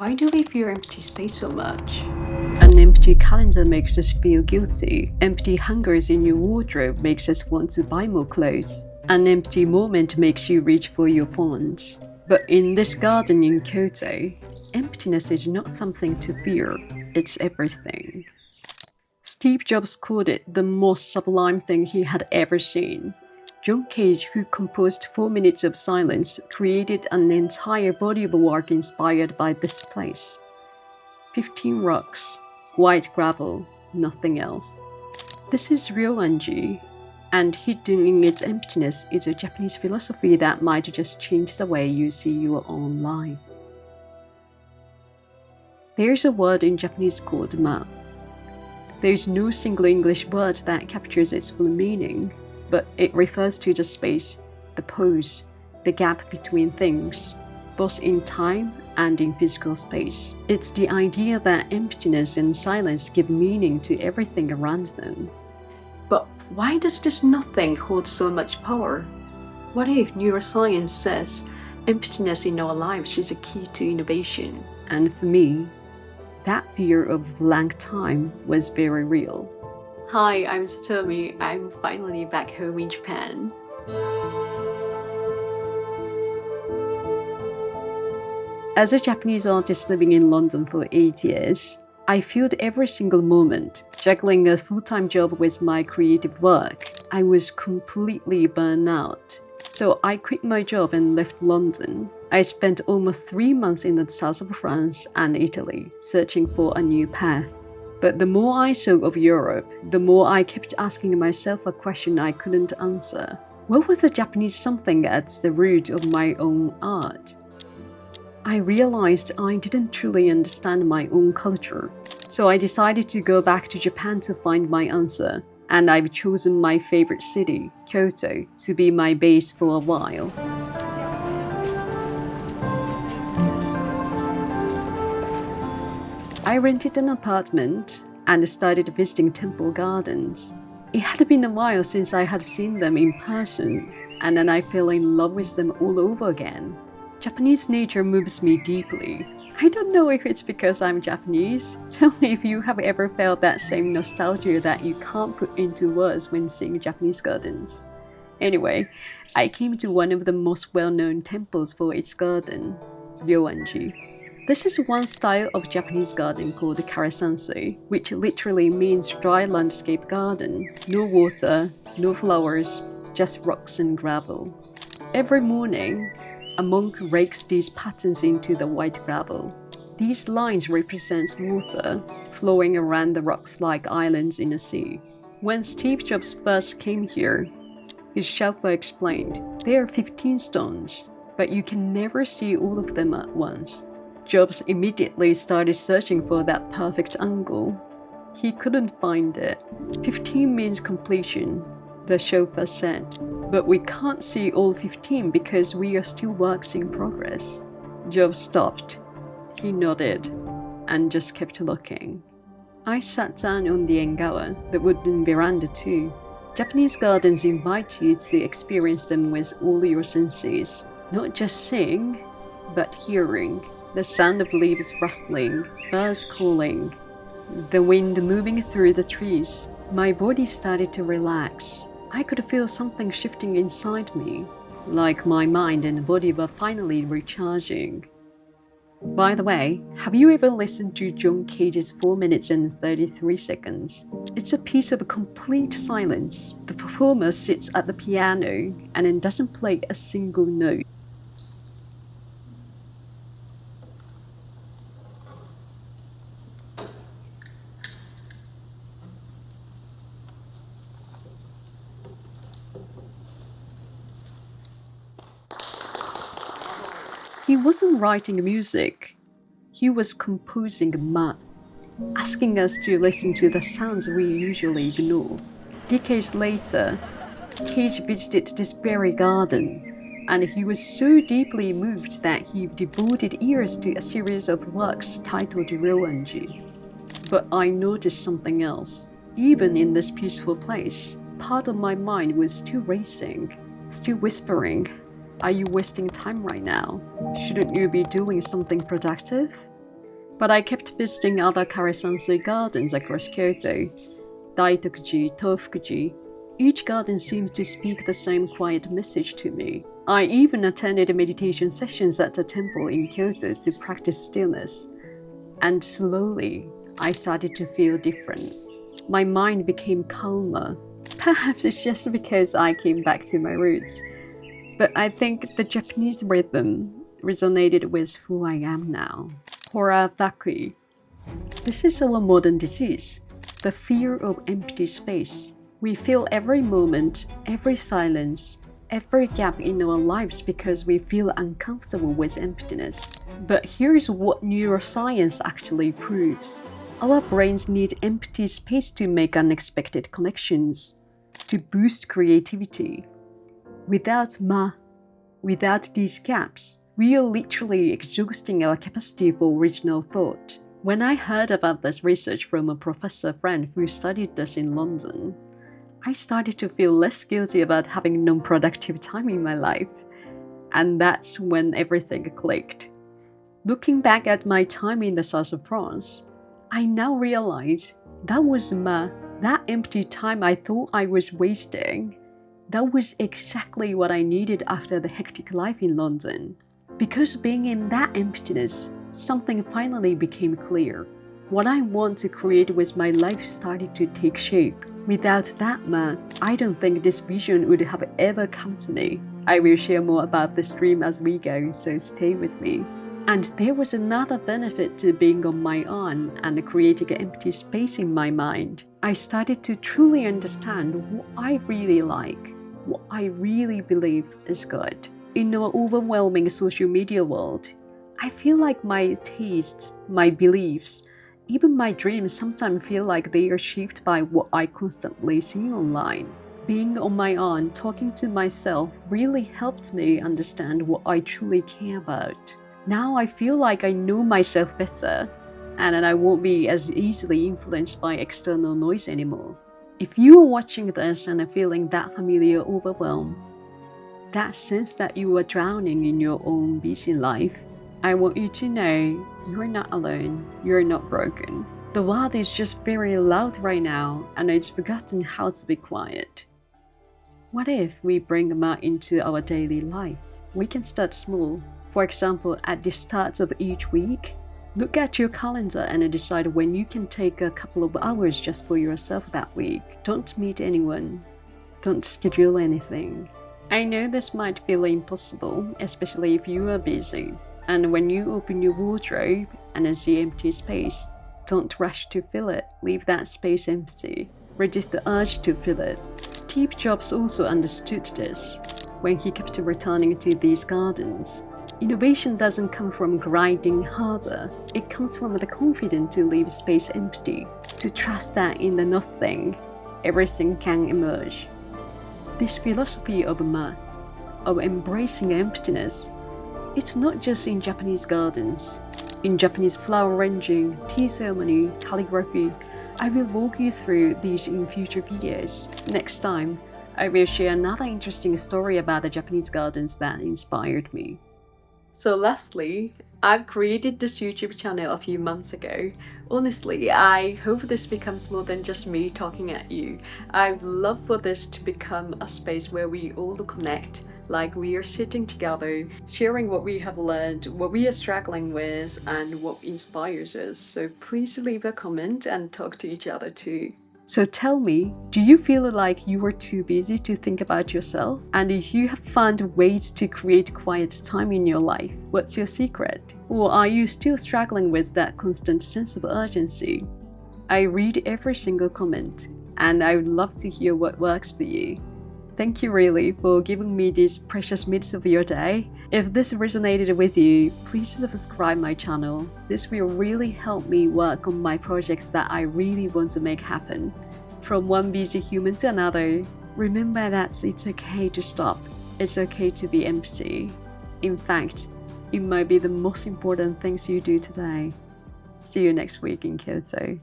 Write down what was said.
Why do we fear empty space so much? An empty calendar makes us feel guilty. Empty hangers in your wardrobe makes us want to buy more clothes. An empty moment makes you reach for your phones. But in this garden in Kyoto, emptiness is not something to fear, it's everything. Steve Jobs called it the most sublime thing he had ever seen. John Cage, who composed 4 Minutes of Silence, created an entire body of work inspired by this place. 15 rocks, white gravel, nothing else. This is Ryoanji, and hidden in its emptiness is a Japanese philosophy that might just change the way you see your own life. There's a word in Japanese called ma. There's no single English word that captures its full meaning, but it refers to the space, the pause, the gap between things, both in time and in physical space. It's the idea that emptiness and silence give meaning to everything around them. But why does this nothing hold so much power? What if neuroscience says emptiness in our lives is a key to innovation? And for me, that fear of blank time was very real. Hi, I'm Satomi. I'm finally back home in Japan. As a Japanese artist living in London for 8 years, I filled every single moment, juggling a full-time job with my creative work. I was completely burned out. So I quit my job and left London. I spent almost 3 months in the south of France and Italy, searching for a new path. But the more I saw of Europe, the more I kept asking myself a question I couldn't answer. What was the Japanese something at the root of my own art? I realized I didn't truly understand my own culture. So I decided to go back to Japan to find my answer. And I've chosen my favorite city, Kyoto, to be my base for a while. I rented an apartment and started visiting temple gardens. It had been a while since I had seen them in person, and then I fell in love with them all over again. Japanese nature moves me deeply. I don't know if it's because I'm Japanese. Tell me if you have ever felt that same nostalgia that you can't put into words when seeing Japanese gardens. Anyway, I came to one of the most well-known temples for its garden, Ryoanji. This is one style of Japanese garden called karasansui, which literally means dry landscape garden. No water, no flowers, just rocks and gravel. Every morning, a monk rakes these patterns into the white gravel. These lines represent water, flowing around the rocks like islands in a sea. When Steve Jobs first came here, his chauffeur explained, there are 15 stones, but you can never see all of them at once. Jobs immediately started searching for that perfect angle. He couldn't find it. 15 means completion, the chauffeur said. But we can't see all 15 because we are still works in progress. Jobs stopped. He nodded and just kept looking. I sat down on the engawa, the wooden veranda too. Japanese gardens invite you to experience them with all your senses. Not just seeing, but hearing. The sound of leaves rustling, birds calling, the wind moving through the trees. My body started to relax. I could feel something shifting inside me, like my mind and body were finally recharging. By the way, have you ever listened to John Cage's 4 minutes and 33 seconds? It's a piece of complete silence. The performer sits at the piano and then doesn't play a single note. He wasn't writing music, he was composing math, asking us to listen to the sounds we usually ignore. Decades later, Cage visited this very garden, and he was so deeply moved that he devoted years to a series of works titled Ryoanji. But I noticed something else. Even in this peaceful place, part of my mind was still racing, still whispering, are you wasting time right now? Shouldn't you be doing something productive? But I kept visiting other Karisansui gardens across Kyoto, Daitokuji, Tofukuji. Each garden seems to speak the same quiet message to me. I even attended meditation sessions at a temple in Kyoto to practice stillness. And slowly, I started to feel different. My mind became calmer. Perhaps it's just because I came back to my roots. But I think the Japanese rhythm resonated with who I am now. Horataki. This is our modern disease, the fear of empty space. We feel every moment, every silence, every gap in our lives because we feel uncomfortable with emptiness. But here's what neuroscience actually proves. Our brains need empty space to make unexpected connections, to boost creativity. Without these gaps, we are literally exhausting our capacity for original thought. When I heard about this research from a professor friend who studied this in London, I started to feel less guilty about having non-productive time in my life. And that's when everything clicked. Looking back at my time in the south of France, I now realize that was that empty time I thought I was wasting. That was exactly what I needed after the hectic life in London. Because being in that emptiness, something finally became clear. What I want to create with my life started to take shape. Without that I don't think this vision would have ever come to me. I will share more about this dream as we go, so stay with me. And there was another benefit to being on my own and creating an empty space in my mind. I started to truly understand what I really like, what I really believe is good. In our overwhelming social media world, I feel like my tastes, my beliefs, even my dreams sometimes feel like they are shaped by what I constantly see online. Being on my own, talking to myself really helped me understand what I truly care about. Now I feel like I know myself better, and I won't be as easily influenced by external noise anymore. If you are watching this and are feeling that familiar overwhelm, that sense that you are drowning in your own busy life, I want you to know you're not alone, you're not broken. The world is just very loud right now, and it's forgotten how to be quiet. What if we bring art into our daily life? We can start small. For example, at the start of each week, look at your calendar and decide when you can take a couple of hours just for yourself that week. Don't meet anyone. Don't schedule anything. I know this might feel impossible, especially if you are busy. And when you open your wardrobe and see empty space, don't rush to fill it. Leave that space empty. Resist the urge to fill it. Steve Jobs also understood this when he kept returning to these gardens. Innovation doesn't come from grinding harder. It comes from the confidence to leave space empty, to trust that in the nothing, everything can emerge. This philosophy of embracing emptiness, it's not just in Japanese gardens. In Japanese flower arranging, tea ceremony, calligraphy, I will walk you through these in future videos. Next time, I will share another interesting story about the Japanese gardens that inspired me. So lastly, I've created this YouTube channel a few months ago. Honestly, I hope this becomes more than just me talking at you. I'd love for this to become a space where we all connect, like we are sitting together, sharing what we have learned, what we are struggling with, and what inspires us. So please leave a comment and talk to each other too. So tell me, do you feel like you are too busy to think about yourself? And if you have found ways to create quiet time in your life, what's your secret? Or are you still struggling with that constant sense of urgency? I read every single comment, and I would love to hear what works for you. Thank you really for giving me these precious minutes of your day. If this resonated with you, please subscribe my channel. This will really help me work on my projects that I really want to make happen. From one busy human to another, remember that it's okay to stop. It's okay to be empty. In fact, it might be the most important things you do today. See you next week in Kyoto.